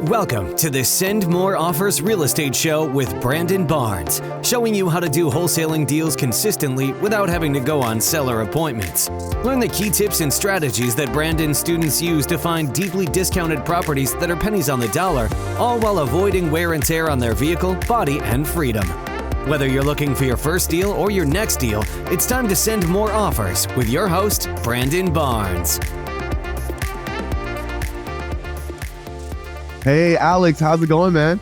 Welcome to the Send More Offers Real Estate Show with Brandon Barnes, showing you how to do wholesaling deals consistently without having to go on seller appointments. Learn the key tips and strategies that Brandon's students use to find deeply discounted properties that are pennies on the dollar, all while avoiding wear and tear on their vehicle, body, and freedom. Whether you're looking for your first deal or your next deal, it's time to send more offers with your host, Brandon Barnes. Hey, Alex, how's it going, man?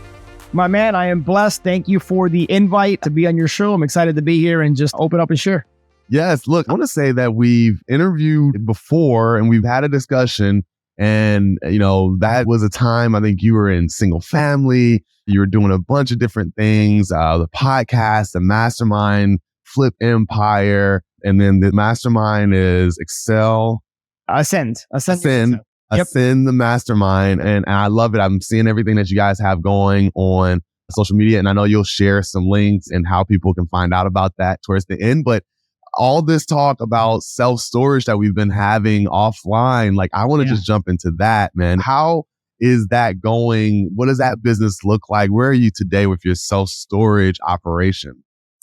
My man, I am blessed. Thank you for the invite to be on your show. I'm excited to be here and just open up and share. Yes, look, I want to say that we've interviewed before and we've had a discussion. And, that was a time I think you were in single family. You were doing a bunch of different things, the podcast, the mastermind, Flip Empire. And then the mastermind is Ascend. Yep. Ascend the mastermind. And I love it. I'm seeing everything that you guys have going on social media. And I know you'll share some links and how people can find out about that towards the end. But all this talk about self-storage that we've been having offline, I want to just jump into that, man. How is that going? What does that business look like? Where are you today with your self-storage operation?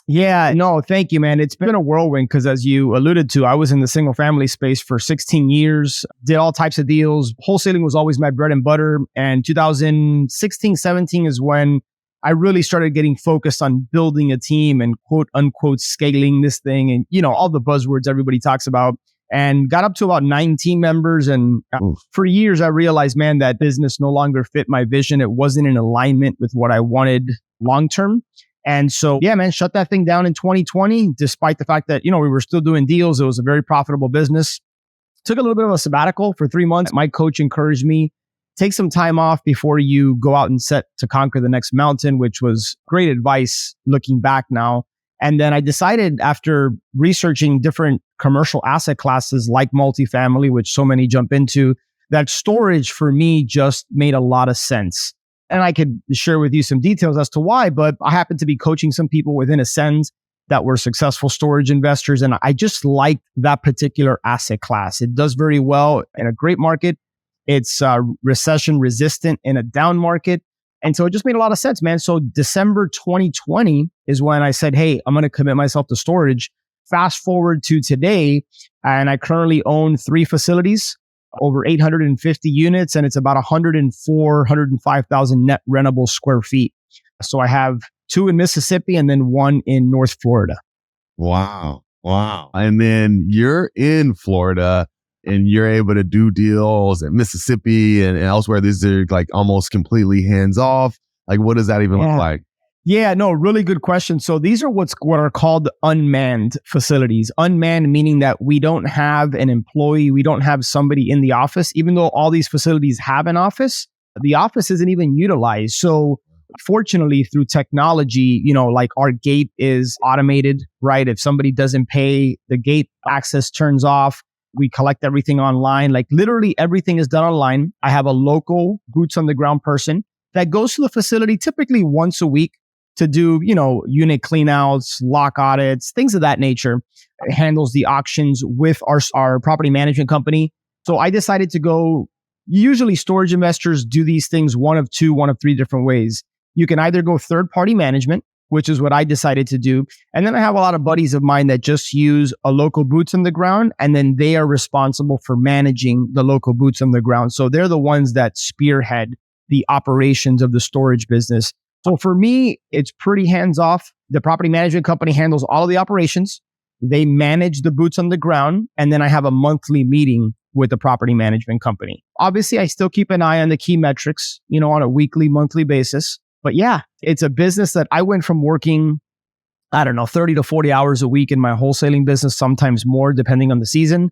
Yeah, no, thank you, man. It's been a whirlwind because as you alluded to, I was in the single family space for 16 years, did all types of deals. Wholesaling was always my bread and butter. And 2016, 17 is when I really started getting focused on building a team and quote unquote scaling this thing and, all the buzzwords everybody talks about, and got up to about 9 team members. And for years, I realized, man, that business no longer fit my vision. It wasn't in alignment with what I wanted long term. And so, shut that thing down in 2020, despite the fact that, we were still doing deals. It was a very profitable business. Took a little bit of a sabbatical for 3 months. My coach encouraged me, take some time off before you go out and set to conquer the next mountain, which was great advice looking back now. And then I decided after researching different commercial asset classes like multifamily, which so many jump into, that storage for me just made a lot of sense. And I could share with you some details as to why, but I happened to be coaching some people within Ascend that were successful storage investors. And I just liked that particular asset class. It does very well in a great market. It's recession resistant in a down market. And so it just made a lot of sense, man. So December 2020 is when I said, hey, I'm going to commit myself to storage. Fast forward to today, and I currently own 3 facilities, over 850 units, and it's about 105,000 net rentable square feet. So I have 2 in Mississippi and then 1 in North Florida. Wow. And then you're in Florida and you're able to do deals in Mississippi and elsewhere. These are almost completely hands off. What does that even look like? Yeah, no, really good question. So these are what are called unmanned facilities. Unmanned meaning that we don't have an employee, we don't have somebody in the office. Even though all these facilities have an office, the office isn't even utilized. So fortunately, through technology, our gate is automated, right? If somebody doesn't pay, the gate access turns off. We collect everything online. Literally everything is done online. I have a local boots on the ground person that goes to the facility typically once a week to do, unit cleanouts, lock audits, things of that nature. It handles the auctions with our property management company. So I decided to go, usually storage investors do these things one of 3 different ways. You can either go third-party management, which is what I decided to do. And then I have a lot of buddies of mine that just use a local boots on the ground, and then they are responsible for managing the local boots on the ground. So they're the ones that spearhead the operations of the storage business. So for me, it's pretty hands-off. The property management company handles all of the operations. They manage the boots on the ground. And then I have a monthly meeting with the property management company. Obviously, I still keep an eye on the key metrics, on a weekly, monthly basis. But yeah, it's a business that I went from working, 30 to 40 hours a week in my wholesaling business, sometimes more depending on the season,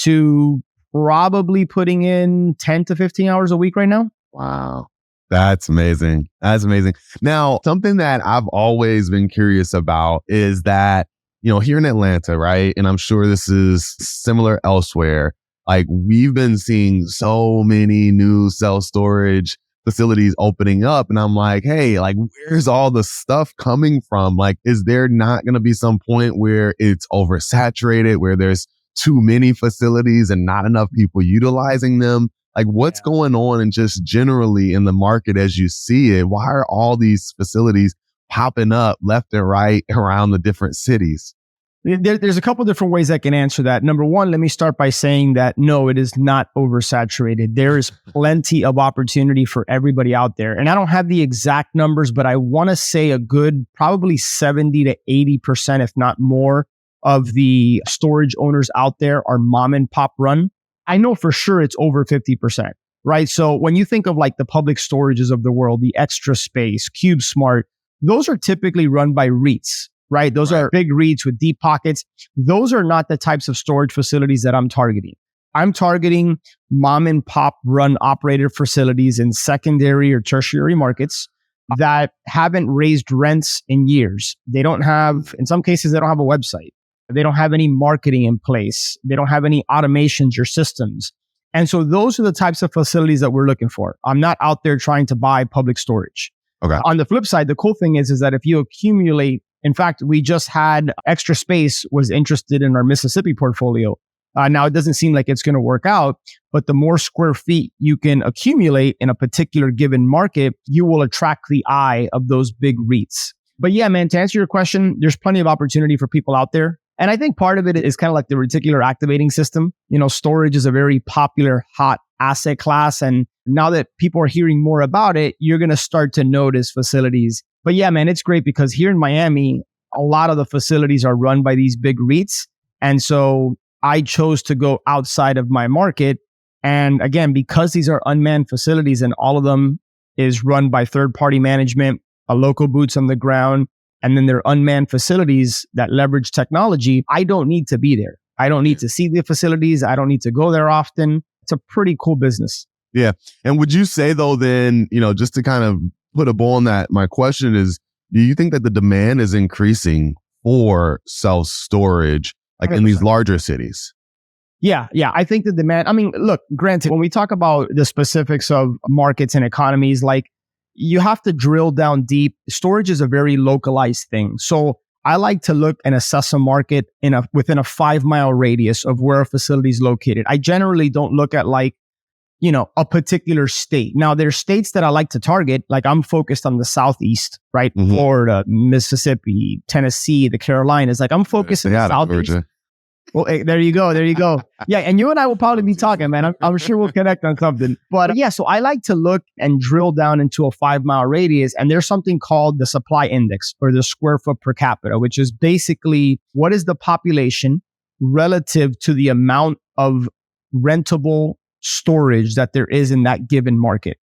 to probably putting in 10 to 15 hours a week right now. Wow. That's amazing. Now, something that I've always been curious about is that, here in Atlanta, right? And I'm sure this is similar elsewhere. We've been seeing so many new self-storage facilities opening up. And I'm like, hey, where's all the stuff coming from? Is there not going to be some point where it's oversaturated, where there's too many facilities and not enough people utilizing them? Like what's going on and just generally in the market as you see it? Why are all these facilities popping up left and right around the different cities? There's a couple different ways I can answer that. Number one, let me start by saying that no, it is not oversaturated. There is plenty of opportunity for everybody out there. And I don't have the exact numbers, but I want to say a good probably 70 to 80%, if not more, of the storage owners out there are mom and pop run. I know for sure it's over 50%, right? So when you think of like the public storages of the world, the Extra Space, Cube Smart, those are typically run by REITs. Right? Those are big REITs with deep pockets. Those are not the types of storage facilities that I'm targeting. I'm targeting mom and pop run operated facilities in secondary or tertiary markets that haven't raised rents in years. They don't have, in some cases, they don't have a website. They don't have any marketing in place. They don't have any automations or systems. And so those are the types of facilities that we're looking for. I'm not out there trying to buy public storage. Okay. On the flip side, the cool thing is that if you accumulate, in fact, we just had Extra Space was interested in our Mississippi portfolio. Now, it doesn't seem like it's going to work out, but the more square feet you can accumulate in a particular given market, you will attract the eye of those big REITs. But yeah, man, to answer your question, there's plenty of opportunity for people out there. And I think part of it is kind of like the reticular activating system. You know, storage is a very popular, hot asset class. And now that people are hearing more about it, you're going to start to notice facilities. But yeah, man, it's great because here in Miami, a lot of the facilities are run by these big REITs. And so I chose to go outside of my market. And again, because these are unmanned facilities and all of them is run by third-party management, a local boots on the ground, and then they're unmanned facilities that leverage technology, I don't need to be there. I don't need to see the facilities. I don't need to go there often. It's a pretty cool business. Yeah. And would you say though, then, you know, just to kind of put a bow on that, my question is, do you think that the demand is increasing for self-storage, like 100%. In these larger cities? Yeah. I think the demand, I mean, look, granted, when we talk about the specifics of markets and economies, like you have to drill down deep. Storage is a very localized thing. So I like to look and assess a market within a 5-mile radius of where a facility is located. I generally don't look at like, you know, a particular state. Now, there's states that I like to target. Like I'm focused on the Southeast, right? Mm-hmm. Florida, Mississippi, Tennessee, the Carolinas. Like I'm focused on the Southeast. Georgia. Well, hey, there you go. Yeah, and you and I will probably be talking, man. I'm sure we'll connect on something. But yeah, so I like to look and drill down into a 5-mile radius. And there's something called the supply index or the square foot per capita, which is basically what is the population relative to the amount of rentable storage that there is in that given market.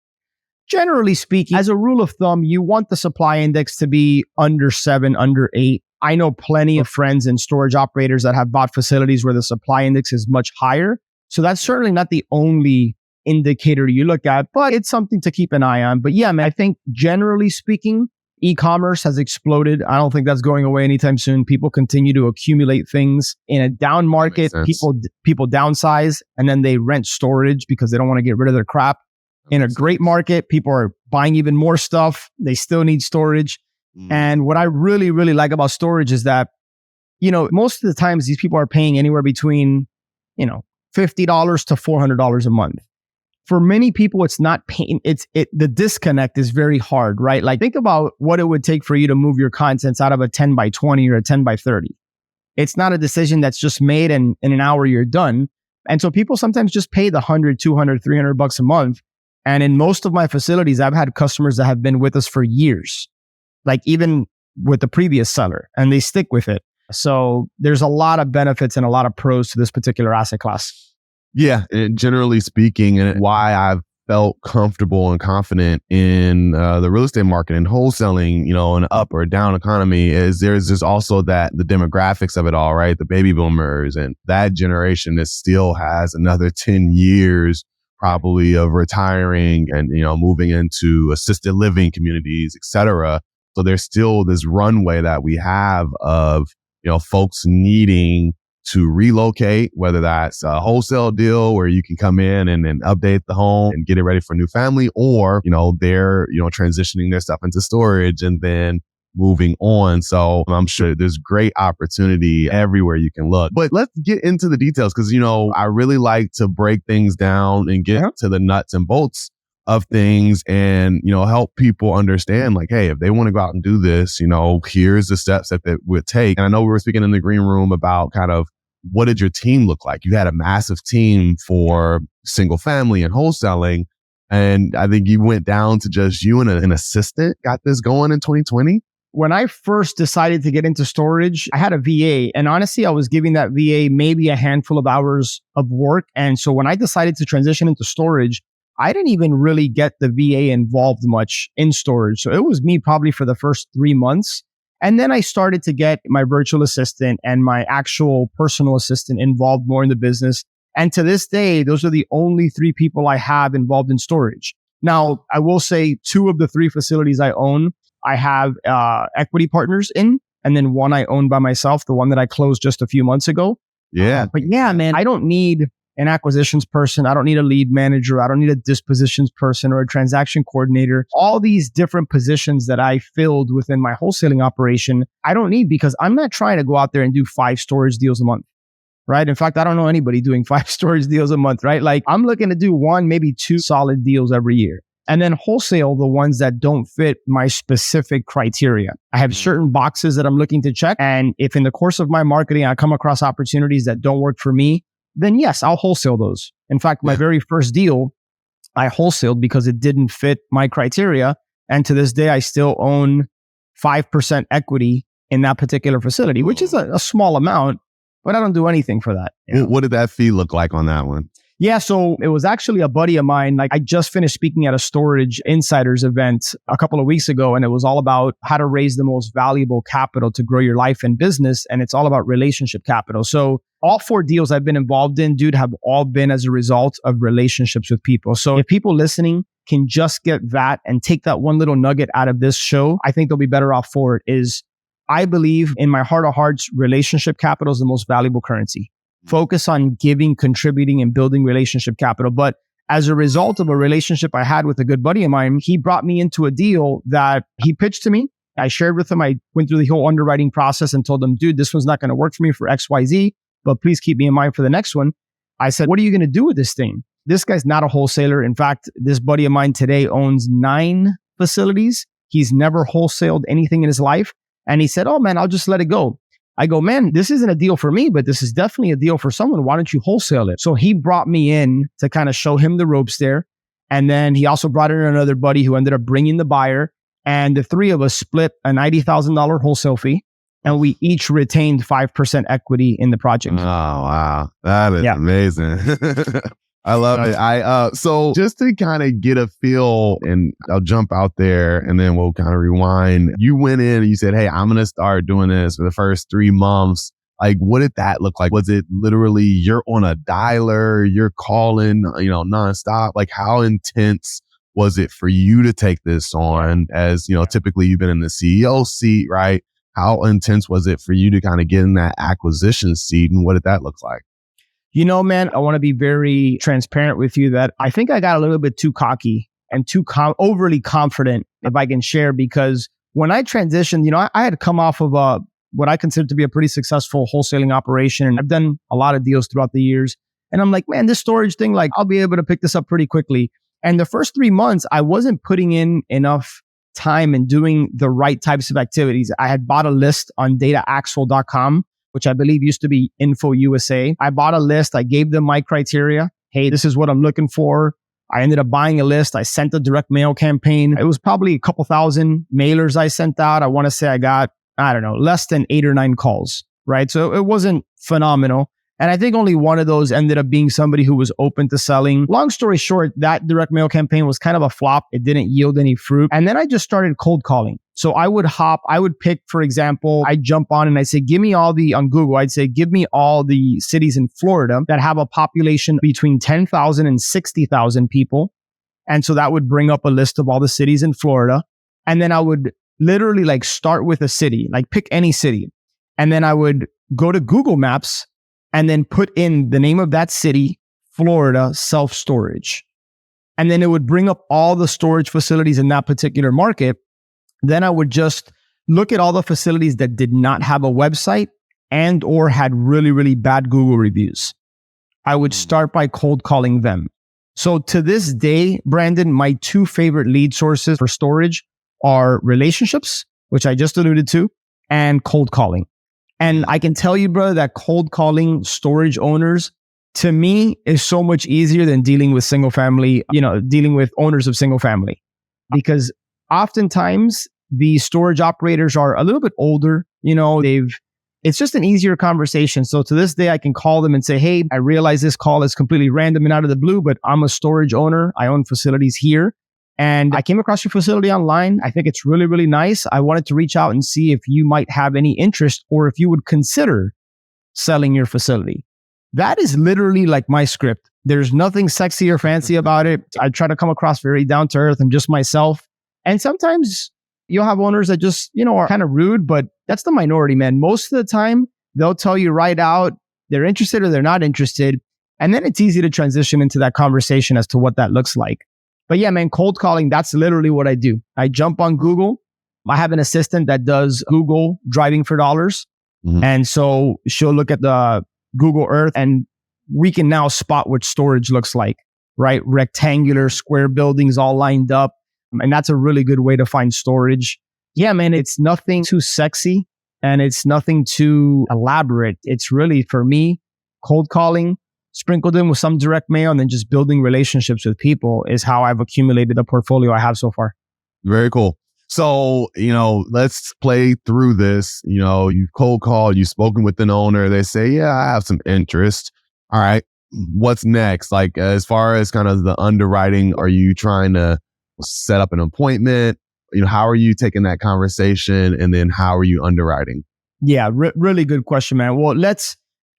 Generally speaking, as a rule of thumb, you want the supply index to be under 7, under 8. I know plenty of friends and storage operators that have bought facilities where the supply index is much higher. So that's certainly not the only indicator you look at, but it's something to keep an eye on. But yeah, man, I think generally speaking, e-commerce has exploded. I don't think that's going away anytime soon. People continue to accumulate things. In a down market, people downsize and then they rent storage because they don't want to get rid of their crap. In a great market, people are buying even more stuff. They still need storage. And what I really, really like about storage is that, you know, most of the times these people are paying anywhere between, you know, $50 to $400 a month. For many people, it's not paying. The disconnect is very hard, right? Like think about what it would take for you to move your contents out of a 10 by 20 or a 10 by 30. It's not a decision that's just made and in an hour you're done. And so people sometimes just pay the $100, $200, $300 a month. And in most of my facilities, I've had customers that have been with us for years, like even with the previous seller, and they stick with it. So there's a lot of benefits and a lot of pros to this particular asset class. Yeah, and generally speaking, and why I've felt comfortable and confident in the real estate market and wholesaling, you know, an up or down economy is there's just also that the demographics of it all, right? The baby boomers and that generation that still has another 10 years probably of retiring and, you know, moving into assisted living communities, et cetera. So there's still this runway that we have of, you know, folks needing to relocate, whether that's a wholesale deal where you can come in and update the home and get it ready for a new family, or, you know, they're, you know, transitioning their stuff into storage and then moving on. So I'm sure there's great opportunity everywhere you can look. But let's get into the details because, I really like to break things down and get to the nuts and bolts of things and, help people understand like, hey, if they want to go out and do this, here's the steps that they would take. And I know we were speaking in the green room about kind of what did your team look like? You had a massive team for single family and wholesaling. And I think you went down to just you and an assistant got this going in 2020. When I first decided to get into storage, I had a VA. And honestly, I was giving that VA maybe a handful of hours of work. And so when I decided to transition into storage, I didn't even really get the VA involved much in storage. So it was me probably for the first 3 months. And then I started to get my virtual assistant and my actual personal assistant involved more in the business. And to this day, those are the only 3 people I have involved in storage. Now, I will say 2 of the 3 facilities I own, I have equity partners in, and then 1 I own by myself, the one that I closed just a few months ago. Yeah. But yeah, man, I don't need an acquisitions person. I don't need a lead manager. I don't need a dispositions person or a transaction coordinator. All these different positions that I filled within my wholesaling operation, I don't need because I'm not trying to go out there and do 5 storage deals a month, right? In fact, I don't know anybody doing 5 storage deals a month, right? Like I'm looking to do 1, maybe 2 solid deals every year. And then wholesale the ones that don't fit my specific criteria. I have certain boxes that I'm looking to check. And if in the course of my marketing, I come across opportunities that don't work for me, then yes, I'll wholesale those. In fact, my very first deal, I wholesaled because it didn't fit my criteria. And to this day, I still own 5% equity in that particular facility, which is a small amount, but I don't do anything for that. What did that fee look like on that one? Yeah, so it was actually a buddy of mine. Like I just finished speaking at a Storage Insiders event a couple of weeks ago, and it was all about how to raise the most valuable capital to grow your life and business. And it's all about relationship capital. So all 4 deals I've been involved in, dude, have all been as a result of relationships with people. So if people listening can just get that and take that one little nugget out of this show, I think they'll be better off for it. Is I believe in my heart of hearts, relationship capital is the most valuable currency. Focus on giving, contributing, and building relationship capital. But as a result of a relationship I had with a good buddy of mine, he brought me into a deal that he pitched to me. I shared with him. I went through the whole underwriting process and told him, dude, this one's not going to work for me for XYZ, but please keep me in mind for the next one. I said, what are you going to do with this thing? This guy's not a wholesaler. In fact, this buddy of mine today owns 9 facilities. He's never wholesaled anything in his life. And he said, oh man, I'll just let it go. I go, man, this isn't a deal for me, but this is definitely a deal for someone. Why don't you wholesale it? So he brought me in to kind of show him the ropes there. And then he also brought in another buddy who ended up bringing the buyer. And the 3 of us split a $90,000 wholesale fee. And we each retained 5% equity in the project. Oh, wow. That is amazing. I love it. So just to kind of get a feel, and I'll jump out there and then we'll kind of rewind. You went in and you said, hey, I'm going to start doing this for the first 3 months. Like, what did that look like? Was it literally you're on a dialer, you're calling, nonstop? Like, how intense was it for you to take this on? As, typically you've been in the CEO seat, right? How intense was it for you to kind of get in that acquisition seat? And what did that look like? Man, I want to be very transparent with you that I think I got a little bit too cocky and too overly confident, if I can share, because when I transitioned, I had come off of what I consider to be a pretty successful wholesaling operation. And I've done a lot of deals throughout the years. And I'm like, man, this storage thing, like I'll be able to pick this up pretty quickly. And the first 3 months, I wasn't putting in enough time and doing the right types of activities. I had bought a list on dataaxle.com, which I believe used to be Info USA. I bought a list. I gave them my criteria. Hey, this is what I'm looking for. I ended up buying a list. I sent a direct mail campaign. It was probably a couple thousand mailers I sent out. I want to say I got, less than 8 or 9 calls, right? So it wasn't phenomenal. And I think only one of those ended up being somebody who was open to selling. Long story short, that direct mail campaign was kind of a flop. It didn't yield any fruit. And then I just started cold calling. So I would pick, for example, I'd jump on and I'd say, on Google, I'd say, give me all the cities in Florida that have a population between 10,000 and 60,000 people. And so that would bring up a list of all the cities in Florida. And then I would literally start with a city, pick any city. And then I would go to Google Maps and then put in the name of that city, Florida self-storage. And then it would bring up all the storage facilities in that particular market. Then I would just look at all the facilities that did not have a website and or had really, really bad Google reviews. I would start by cold calling them. So to this day, Brandon, my two favorite lead sources for storage are relationships, which I just alluded to, and cold calling. And I can tell you, bro, that cold calling storage owners, to me, is so much easier than dealing with single family, dealing with owners of single family. Because oftentimes the storage operators are a little bit older, it's just an easier conversation. So to this day, I can call them and say, hey, I realize this call is completely random and out of the blue, but I'm a storage owner. I own facilities here. And I came across your facility online. I think it's really, really nice. I wanted to reach out and see if you might have any interest or if you would consider selling your facility. That is literally like my script. There's nothing sexy or fancy about it. I try to come across very down to earth and just myself. And sometimes you'll have owners that just, are kind of rude, but that's the minority, man. Most of the time, they'll tell you right out they're interested or they're not interested. And then it's easy to transition into that conversation as to what that looks like. But yeah, man, cold calling, that's literally what I do. I jump on Google. I have an assistant that does Google driving for dollars. Mm-hmm. And so she'll look at the Google Earth and we can now spot what storage looks like, right? Rectangular, square buildings all lined up. And that's a really good way to find storage. Yeah, man, it's nothing too sexy and it's nothing too elaborate. It's really, for me, cold calling, sprinkled in with some direct mail, and then just building relationships with people is how I've accumulated the portfolio I have so far. Very cool. So, let's play through this. You've cold called, you've spoken with an owner. They say, yeah, I have some interest. All right. What's next? Like, as far as kind of the underwriting, are you trying to set up an appointment? How are you taking that conversation? And then how are you underwriting? Yeah, really good question, man. Well,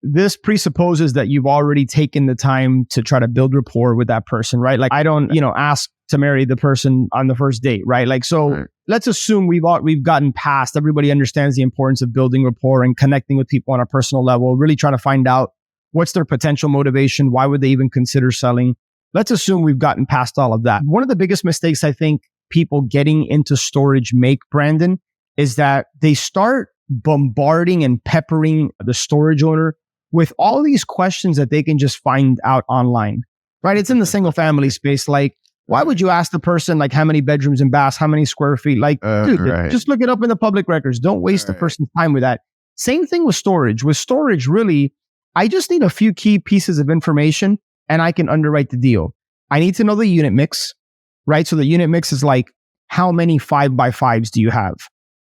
this presupposes that you've already taken the time to try to build rapport with that person, right? Like I don't, ask to marry the person on the first date, right? Like, so right. Let's assume we've gotten past, everybody understands the importance of building rapport and connecting with people on a personal level, really trying to find out what's their potential motivation. Why would they even consider selling? Let's assume we've gotten past all of that. One of the biggest mistakes I think people getting into storage make, Brandon, is that they start bombarding and peppering the storage owner with all these questions that they can just find out online, right? It's in the single family space. Like, why would you ask the person, like, how many bedrooms and baths, how many square feet? Like, dude, right. Just look it up in the public records. Don't waste the person's time with that. Same thing with storage. With storage, really, I just need a few key pieces of information and I can underwrite the deal. I need to know the unit mix, right? So the unit mix is like, how many 5x5s do you have?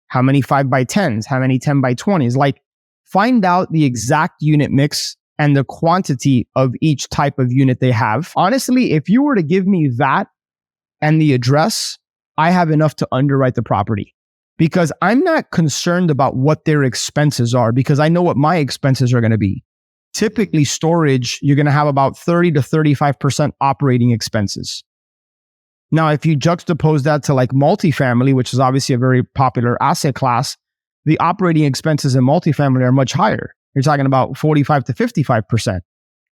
How many 5x10s? How many 10x20s? Like, find out the exact unit mix and the quantity of each type of unit they have. Honestly, if you were to give me that and the address, I have enough to underwrite the property because I'm not concerned about what their expenses are because I know what my expenses are going to be. Typically, storage, you're going to have about 30 to 35% operating expenses. Now, if you juxtapose that to like multifamily, which is obviously a very popular asset class, the operating expenses in multifamily are much higher. You're talking about 45 to 55%,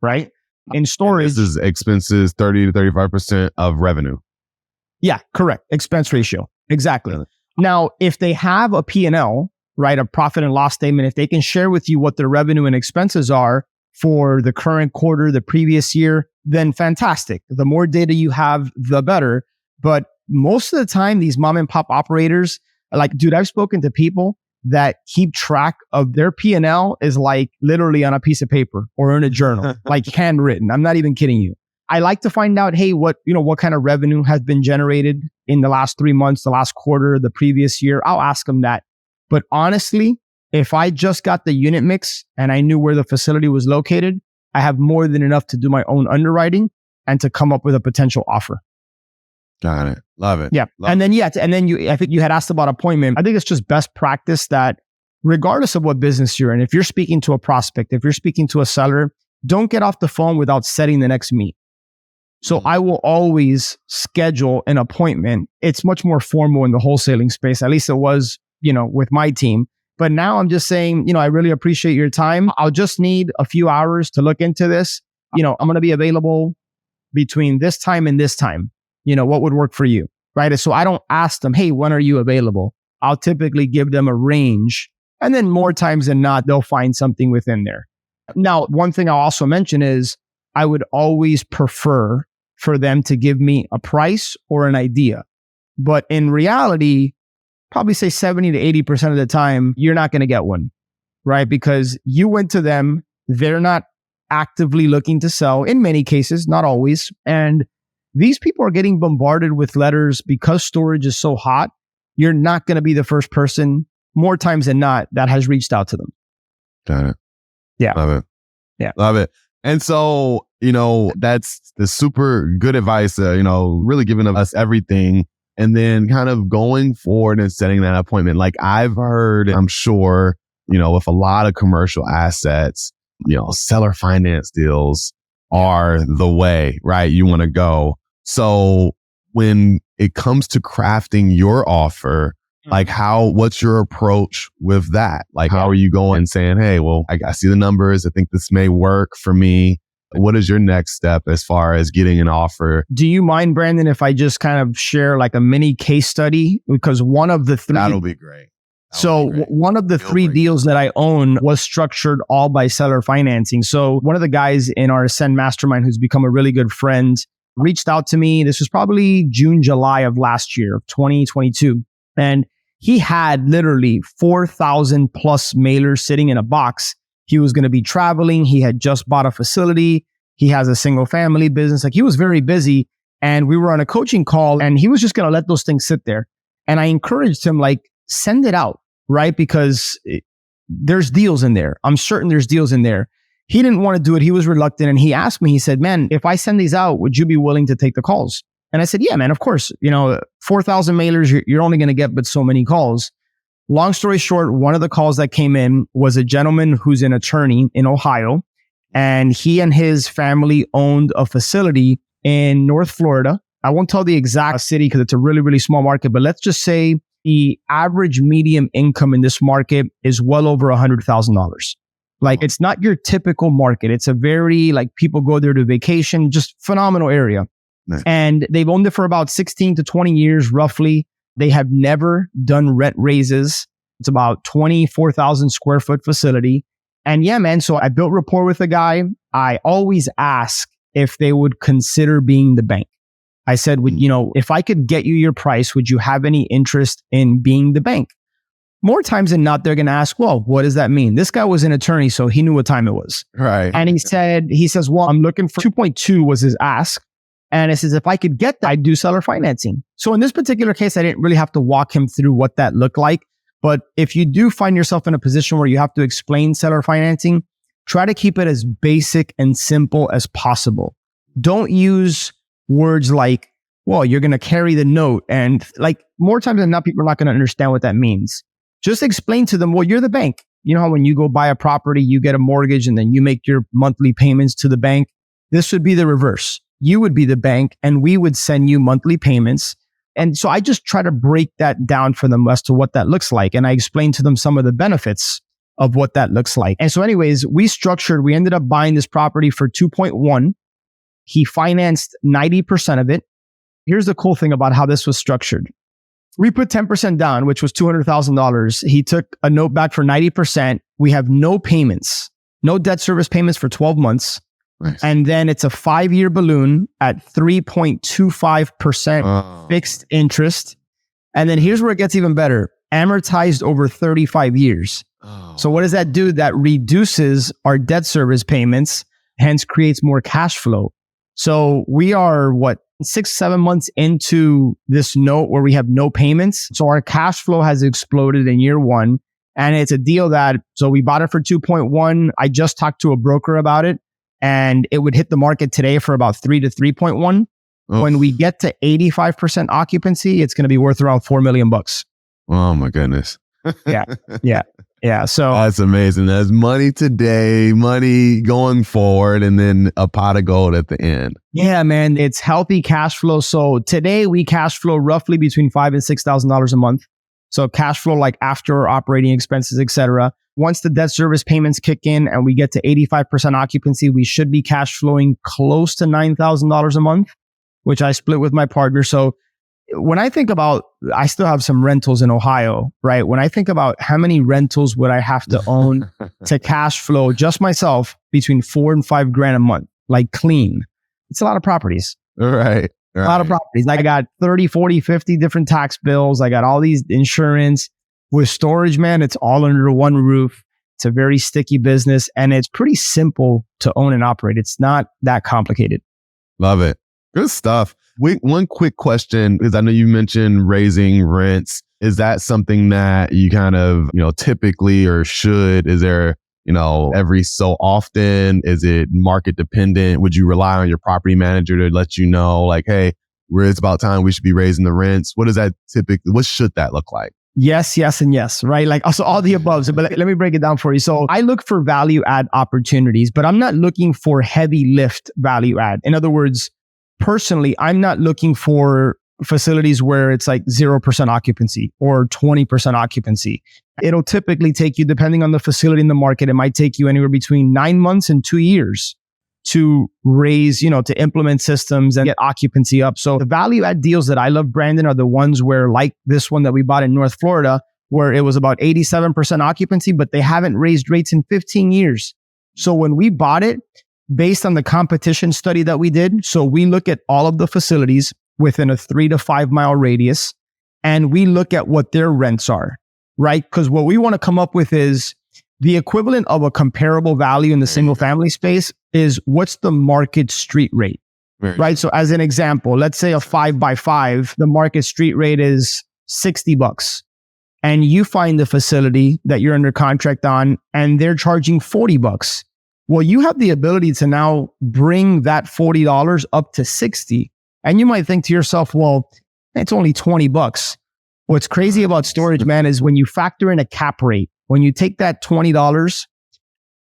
right? In storage, this is expenses 30 to 35% of revenue. Yeah, correct. Expense ratio. Exactly. Now, if they have a P&L, right, a profit and loss statement, if they can share with you what their revenue and expenses are for the current quarter, the previous year, then fantastic. The more data you have, the better. But most of the time, these mom and pop operators, like, dude, I've spoken to people that keep track of their P&L is like literally on a piece of paper or in a journal, like handwritten. I'm not even kidding you. I like to find out, hey, what kind of revenue has been generated in the last 3 months, the last quarter, the previous year. I'll ask them that. But honestly, if I just got the unit mix and I knew where the facility was located, I have more than enough to do my own underwriting and to come up with a potential offer. Got it. Love it. Yeah. I think you had asked about appointment. I think it's just best practice that regardless of what business you're in, if you're speaking to a prospect, if you're speaking to a seller, don't get off the phone without setting the next meet. So I will always schedule an appointment. It's much more formal in the wholesaling space. At least it was, with my team. But now I'm just saying, I really appreciate your time. I'll just need a few hours to look into this. I'm going to be available between this time and this time. What would work for you, right? So I don't ask them, hey, when are you available? I'll typically give them a range. And then more times than not, they'll find something within there. Now, one thing I'll also mention is I would always prefer for them to give me a price or an idea. But in reality, probably say 70 to 80% of the time, you're not going to get one, right? Because you went to them, they're not actively looking to sell in many cases, not always. And these people are getting bombarded with letters because storage is so hot. You're not going to be the first person, more times than not, that has reached out to them. Got it. Yeah. Love it. Yeah. Love it. And so, that's the super good advice, really giving us everything. And then kind of going forward and setting that appointment. Like I've heard, I'm sure, with a lot of commercial assets, seller finance deals are the way, right? You want to go. So when it comes to crafting your offer, like what's your approach with that? Like, how are you going and saying, hey, well, I see the numbers. I think this may work for me. What is your next step as far as getting an offer? Do you mind, Brandon, if I just kind of share like a mini case study? Because one of the three... That'll be great. One of the three deals that I own was structured all by seller financing. So one of the guys in our Ascend Mastermind, who's become a really good friend, reached out to me. This was probably June, July of last year, 2022. And he had literally 4,000 plus mailers sitting in a box. He was going to be traveling. He had just bought a facility. He has a single family business. Like he was very busy, and we were on a coaching call, and he was just going to let those things sit there. And I encouraged him, like, send it out, right? Because there's deals in there. I'm certain there's deals in there. He didn't want to do it. He was reluctant. And he asked me, he said, man, if I send these out, would you be willing to take the calls? And I said, yeah, man, of course. 4,000 mailers, you're only going to get but so many calls. Long story short, one of the calls that came in was a gentleman who's an attorney in Ohio, and he and his family owned a facility in North Florida. I won't tell the exact city because it's a really, really small market, but let's just say the average medium income in this market is well over $100,000. Like, it's not your typical market. It's a very, like, people go there to vacation, just phenomenal area. Nice. And they've owned it for about 16 to 20 years, roughly. They have never done rent raises. It's about 24,000 square foot facility. And yeah, man, so I built rapport with the guy. I always ask if they would consider being the bank. I said, if I could get you your price, would you have any interest in being the bank? More times than not, they're going to ask, well, what does that mean? This guy was an attorney, so he knew what time it was. Right. And he says, well, I'm looking for 2.2 was his ask. And it says, if I could get that, I'd do seller financing. So in this particular case, I didn't really have to walk him through what that looked like. But if you do find yourself in a position where you have to explain seller financing, try to keep it as basic and simple as possible. Don't use words like, well, you're going to carry the note. And like, more times than not, people are not going to understand what that means. Just explain to them, well, you're the bank. You know how when you go buy a property, you get a mortgage and then you make your monthly payments to the bank? This would be the reverse. You would be the bank and we would send you monthly payments. And so I just try to break that down for them as to what that looks like. And I explain to them some of the benefits of what that looks like. And so anyways, we ended up buying this property for 2.1. He financed 90% of it. Here's the cool thing about how this was structured. We put 10% down, which was $200,000. He took a note back for 90%. We have no payments, no debt service payments for 12 months. Nice. And then it's a 5-year balloon at 3.25% fixed interest. And then here's where it gets even better. Amortized over 35 years. Oh. So what does that do? That reduces our debt service payments, hence creates more cash flow. So we are 6-7 months into this note where we have no payments. So our cash flow has exploded in year one. And it's a deal so we bought it for 2.1. I just talked to a broker about it. And it would hit the market today for about 3 to 3.1. Oh. When we get to 85% occupancy, it's going to be worth around $4 million. Oh my goodness. Yeah. So that's amazing. There's money today, money going forward, and then a pot of gold at the end. Yeah, man. It's healthy cash flow. So today we cash flow roughly between $5,000 and $6,000 a month. So cash flow like after operating expenses, etc. Once the debt service payments kick in and we get to 85% occupancy, we should be cash flowing close to $9,000 a month, which I split with my partner. So when I think about, I still have some rentals in Ohio, right? When I think about how many rentals would I have to own to cash flow just myself between $4,000 and $5,000 a month, like clean, it's a lot of properties. Right. A lot of properties. I got 30, 40, 50 different tax bills. I got all these insurance. With storage, man, it's all under one roof. It's a very sticky business and it's pretty simple to own and operate. It's not that complicated. Love it. Good stuff. One quick question, because I know you mentioned raising rents. Is that something that you kind of, typically or should? Is there, every so often? Is it market dependent? Would you rely on your property manager to let you know, like, hey, it's about time we should be raising the rents? What is that typically? What should that look like? Yes, and yes, right? Like also all the above. So, but let me break it down for you. So I look for value add opportunities, but I'm not looking for heavy lift value add. In other words, personally, I'm not looking for facilities where it's like 0% occupancy or 20% occupancy. It'll typically take you, depending on the facility in the market, it might take you anywhere between 9 months and 2 years to raise, to implement systems and get occupancy up. So the value add deals that I love, Brandon, are the ones where, like this one that we bought in North Florida, where it was about 87% occupancy, but they haven't raised rates in 15 years. So when we bought it, based on the competition study that we did, so we look at all of the facilities within a 3 to 5 mile radius, and we look at what their rents are, right? Because what we want to come up with is the equivalent of a comparable value in the single family space is what's the market street rate, right? So as an example, let's say a 5x5, the market street rate is $60, and you find the facility that you're under contract on and they're charging $40. Well, you have the ability to now bring that $40 up to $60. And you might think to yourself, well, it's only $20. What's crazy about storage, man, is when you factor in a cap rate, when you take that $20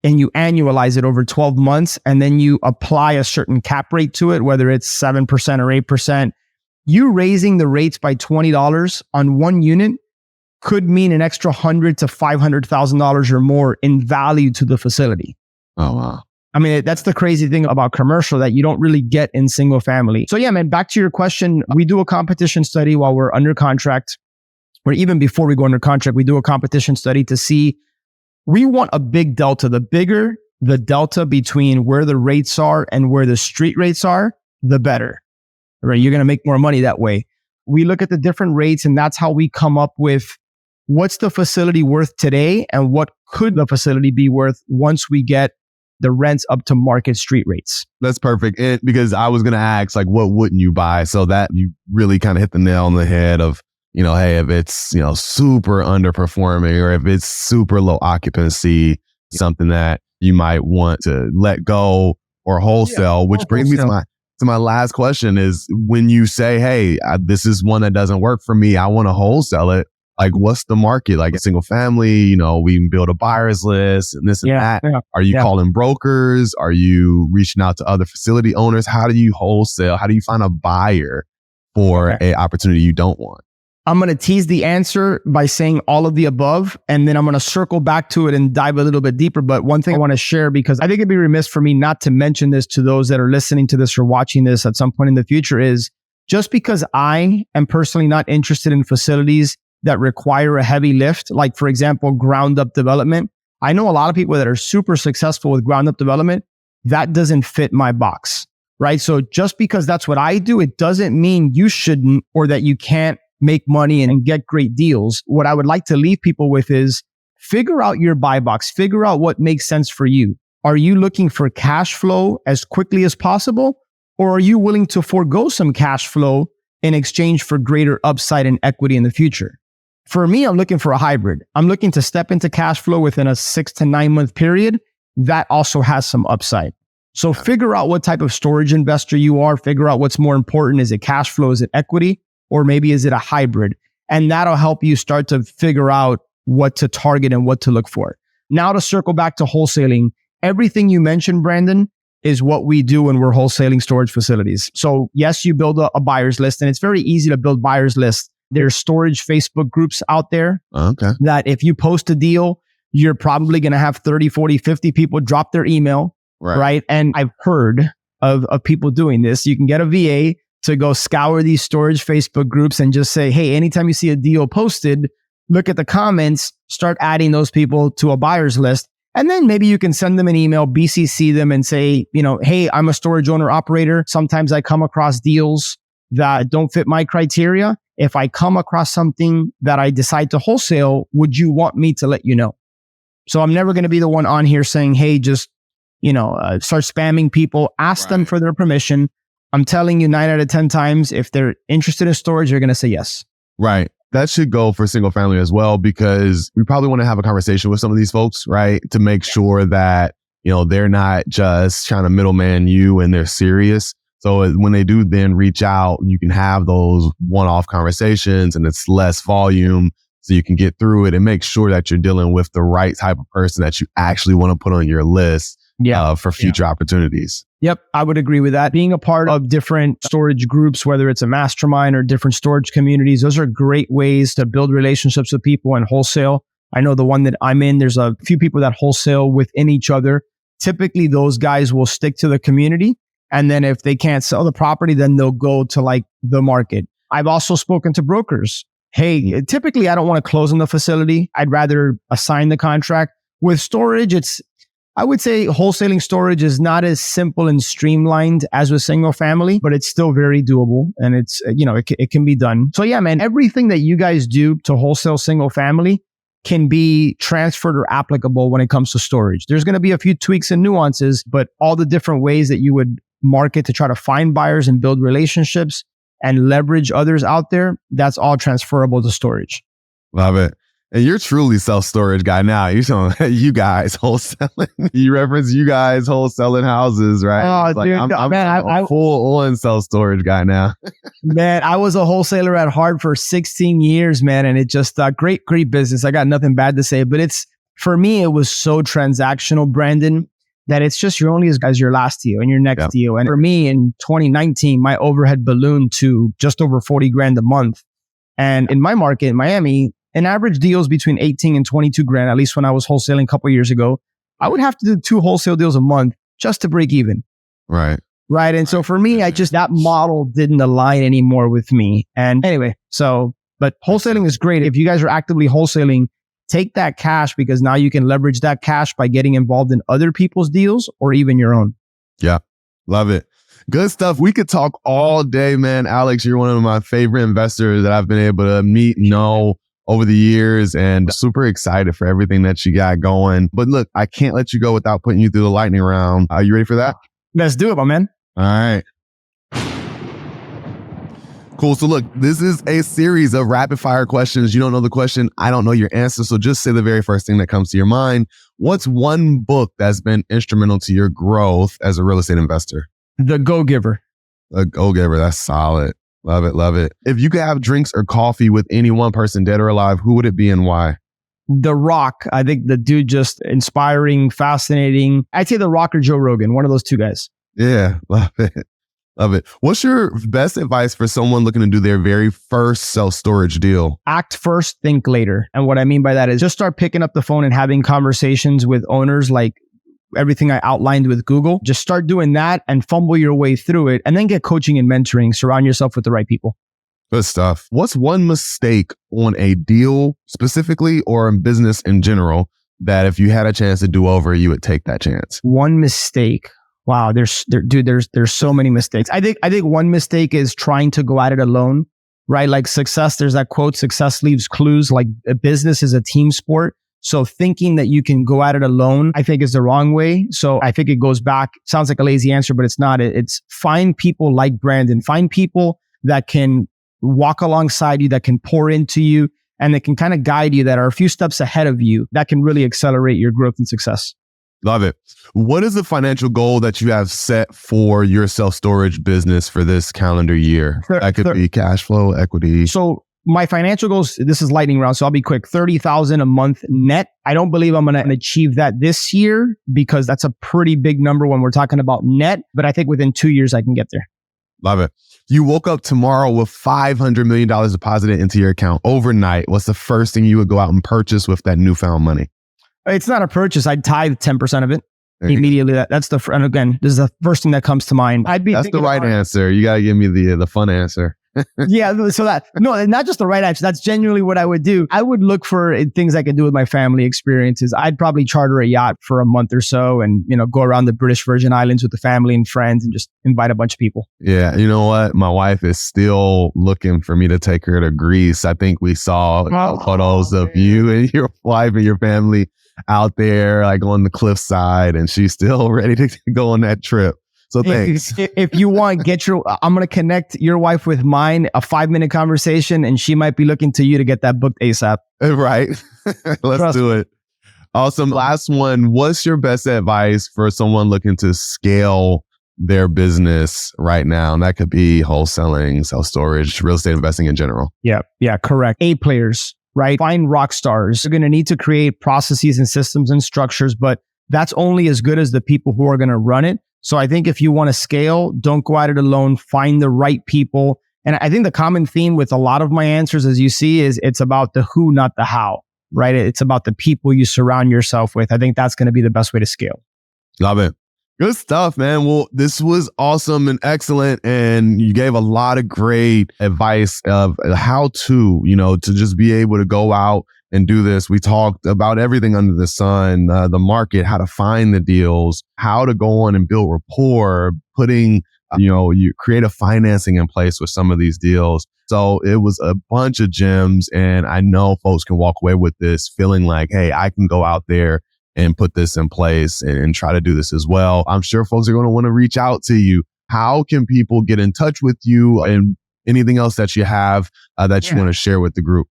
and you annualize it over 12 months, and then you apply a certain cap rate to it, whether it's 7% or 8%, you raising the rates by $20 on one unit could mean an extra $100,000 to $500,000 or more in value to the facility. Oh, wow. I mean, that's the crazy thing about commercial that you don't really get in single family. So yeah, man, back to your question, we do a competition study while we're under contract, or even before we go under contract, we do a competition study to see, we want a big delta. The bigger the delta between where the rates are and where the street rates are, the better, right? You're going to make more money that way. We look at the different rates, and that's how we come up with what's the facility worth today and what could the facility be worth once we get the rents up to market street rates. That's perfect. And because I was going to ask, like, what wouldn't you buy? So that you really kind of hit the nail on the head of, hey, if it's, super underperforming, or if it's super low occupancy, something that you might want to let go or wholesale, which brings me to my last question is, when you say, hey, this is one that doesn't work for me, I want to wholesale it. Like, what's the market? Like a single family, we can build a buyer's list and this and that. Yeah. Are you calling brokers? Are you reaching out to other facility owners? How do you wholesale? How do you find a buyer for an opportunity you don't want? I'm going to tease the answer by saying all of the above, and then I'm going to circle back to it and dive a little bit deeper. But one thing I want to share, because I think it'd be remiss for me not to mention this to those that are listening to this or watching this at some point in the future, is just because I am personally not interested in facilities that require a heavy lift, like for example, ground up development. I know a lot of people that are super successful with ground up development. That doesn't fit my box, right? So just because that's what I do, it doesn't mean you shouldn't, or that you can't make money and get great deals. What I would like to leave people with is figure out your buy box, figure out what makes sense for you. Are you looking for cash flow as quickly as possible? Or are you willing to forego some cash flow in exchange for greater upside and equity in the future? For me, I'm looking for a hybrid. I'm looking to step into cash flow within a 6 to 9 month period. That also has some upside. So figure out what type of storage investor you are. Figure out what's more important. Is it cash flow? Is it equity? Or maybe is it a hybrid? And that'll help you start to figure out what to target and what to look for. Now to circle back to wholesaling, everything you mentioned, Brandon, is what we do when we're wholesaling storage facilities. So yes, you build a buyer's list, and it's very easy to build buyer's lists. There's storage Facebook groups out there that if you post a deal, you're probably going to have 30, 40, 50 people drop their email, right? And I've heard of people doing this. You can get a VA to go scour these storage Facebook groups and just say, hey, anytime you see a deal posted, look at the comments, start adding those people to a buyer's list. And then maybe you can send them an email, BCC them and say, hey, I'm a storage owner operator. Sometimes I come across deals that don't fit my criteria. If I come across something that I decide to wholesale, would you want me to let you know? So I'm never going to be the one on here saying, hey, just, start spamming people, ask them for their permission. I'm telling you 9 out of 10 times, if they're interested in storage, they're going to say yes. Right. That should go for single family as well, because we probably want to have a conversation with some of these folks, right? To make sure that, they're not just trying to middleman you and they're serious. So when they do then reach out, you can have those one-off conversations and it's less volume so you can get through it and make sure that you're dealing with the right type of person that you actually want to put on your list for future opportunities. Yep, I would agree with that. Being a part of different storage groups, whether it's a mastermind or different storage communities, those are great ways to build relationships with people and wholesale. I know the one that I'm in, there's a few people that wholesale within each other. Typically, those guys will stick to the community. And then if they can't sell the property, then they'll go to like the market. I've also spoken to brokers. Hey, typically I don't want to close on the facility. I'd rather assign the contract. With storage, I would say wholesaling storage is not as simple and streamlined as with single family, but it's still very doable and it's, it can be done. So yeah, man, everything that you guys do to wholesale single family can be transferred or applicable when it comes to storage. There's going to be a few tweaks and nuances, but all the different ways that you would market to try to find buyers and build relationships and leverage others out there, that's all transferable to storage. Love it. And you're truly self-storage guy now. You're saying you guys wholesaling. You reference you guys wholesaling houses, right? Oh, dude, I'm a full-on self-storage guy now. Man, I was a wholesaler at Hard for 16 years, man. And it just, great business. I got nothing bad to say, but for me, it was so transactional, Brandon, that it's just you're only as good as your last deal and your next deal. And for me in 2019, my overhead ballooned to just over 40 grand a month. And in my market in Miami, an average deal is between 18 and 22 grand, at least when I was wholesaling a couple of years ago. I would have to do 2 wholesale deals a month just to break even. Right. And so for me, that model didn't align anymore with me. And anyway, but wholesaling is great. If you guys are actively wholesaling, take that cash because now you can leverage that cash by getting involved in other people's deals or even your own. Yeah. Love it. Good stuff. We could talk all day, man. Alex, you're one of my favorite investors that I've been able to meet, know over the years, and super excited for everything that you got going. But look, I can't let you go without putting you through the lightning round. Are you ready for that? Let's do it, my man. All right. Cool. So look, this is a series of rapid fire questions. You don't know the question. I don't know your answer. So just say the very first thing that comes to your mind. What's one book that's been instrumental to your growth as a real estate investor? The Go-Giver. The Go-Giver. That's solid. Love it. Love it. If you could have drinks or coffee with any one person, dead or alive, who would it be and why? The Rock. I think the dude just inspiring, fascinating. I'd say The Rock or Joe Rogan, one of those two guys. Yeah. Love it. Love it. What's your best advice for someone looking to do their very first self-storage deal? Act first, think later. And what I mean by that is just start picking up the phone and having conversations with owners like everything I outlined with Google. Just start doing that and fumble your way through it and then get coaching and mentoring. Surround yourself with the right people. Good stuff. What's one mistake on a deal specifically or in business in general that if you had a chance to do over, you would take that chance? One mistake. Wow. There's so many mistakes. I think one mistake is trying to go at it alone, right? Like success, there's that quote, success leaves clues. Like a business is a team sport. So thinking that you can go at it alone, I think is the wrong way. So I think it goes back, sounds like a lazy answer, but it's not. It's find people like Brandon, find people that can walk alongside you, that can pour into you, and that can kind of guide you, that are a few steps ahead of you, that can really accelerate your growth and success. Love it. What is the financial goal that you have set for your self-storage business for this calendar year? That could be cash flow, equity. So my financial goals, this is lightning round, so I'll be quick. $30,000 a month net. I don't believe I'm going to achieve that this year because that's a pretty big number when we're talking about net, but I think within 2 years I can get there. Love it. You woke up tomorrow with $500 million deposited into your account overnight. What's the first thing you would go out and purchase with that newfound money? It's not a purchase. I'd tithe 10% of it. Immediately, that's and again, this is the first thing that comes to mind. That's the right answer. You got to give me the fun answer. Yeah, so not just the right answer. That's genuinely what I would do. I would look for things I could do with my family experiences. I'd probably charter a yacht for a month or so and, go around the British Virgin Islands with the family and friends and just invite a bunch of people. Yeah. You know what? My wife is still looking for me to take her to Greece. I think we saw photos of you and your wife and your family out there, like on the cliffside, and she's still ready to go on that trip. So thanks. If you want, I'm going to connect your wife with mine, a 5-minute conversation, and she might be looking to you to get that booked ASAP. Right. Let's do it. Awesome. Last one. What's your best advice for someone looking to scale their business right now? And that could be wholesaling, self-storage, real estate investing in general. Yeah, correct. A players, right? Find rock stars. You're going to need to create processes and systems and structures, but that's only as good as the people who are going to run it. So I think if you want to scale, don't go at it alone. Find the right people. And I think the common theme with a lot of my answers, as you see, is it's about the who, not the how, right? It's about the people you surround yourself with. I think that's going to be the best way to scale. Love it. Good stuff, man. Well, this was awesome and excellent. And you gave a lot of great advice of how to just be able to go out and do this. We talked about everything under the sun, the market, how to find the deals, how to go on and build rapport, putting, you create a financing in place with some of these deals. So it was a bunch of gems. And I know folks can walk away with this feeling like, hey, I can go out there and put this in place and try to do this as well. I'm sure folks are going to want to reach out to you. How can people get in touch with you and anything else that you have that you want to share with the group?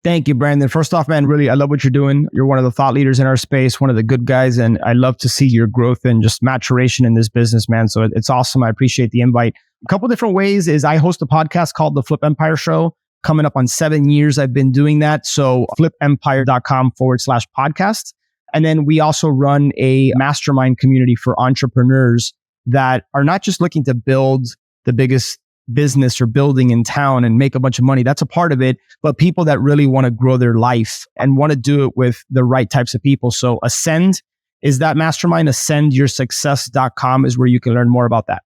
Thank you, Brandon. First off, man, really, I love what you're doing. You're one of the thought leaders in our space, one of the good guys, and I love to see your growth and just maturation in this business, man. So it's awesome. I appreciate the invite. A couple different ways is I host a podcast called The Flip Empire Show. Coming up on 7 years, I've been doing that. So flipempire.com/podcast. And then we also run a mastermind community for entrepreneurs that are not just looking to build the biggest business or building in town and make a bunch of money. That's a part of it, but people that really want to grow their life and want to do it with the right types of people. So Ascend is that mastermind. AscendYourSuccess.com is where you can learn more about that.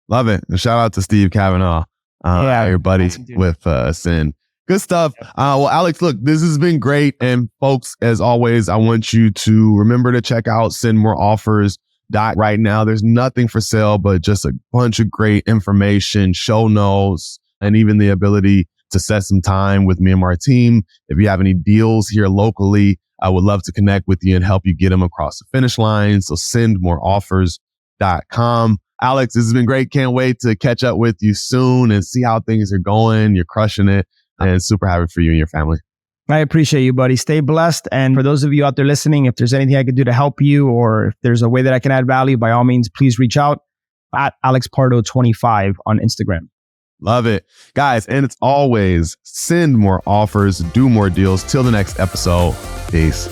Love it. And shout out to Steve Kavanaugh, your buddy with Ascend. Good stuff. Well, Alex, look, this has been great. And folks, as always, I want you to remember to check out Send More Offers. Right now, there's nothing for sale, but just a bunch of great information, show notes, and even the ability to set some time with me and my team. If you have any deals here locally, I would love to connect with you and help you get them across the finish line. So sendmoreoffers.com. Alex, this has been great. Can't wait to catch up with you soon and see how things are going. You're crushing it, and super happy for you and your family. I appreciate you, buddy. Stay blessed. And for those of you out there listening, if there's anything I could do to help you, or if there's a way that I can add value, by all means, please reach out at AlexPardo25 on Instagram. Love it. Guys, and it's always send more offers, do more deals. Till the next episode. Peace.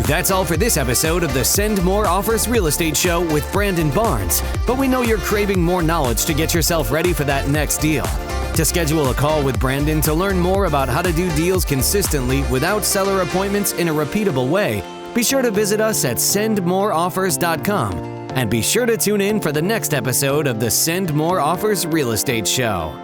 That's all for this episode of the Send More Offers Real Estate Show with Brandon Barnes. But we know you're craving more knowledge to get yourself ready for that next deal. To schedule a call with Brandon to learn more about how to do deals consistently without seller appointments in a repeatable way, be sure to visit us at sendmoreoffers.com. And be sure to tune in for the next episode of the Send More Offers Real Estate Show.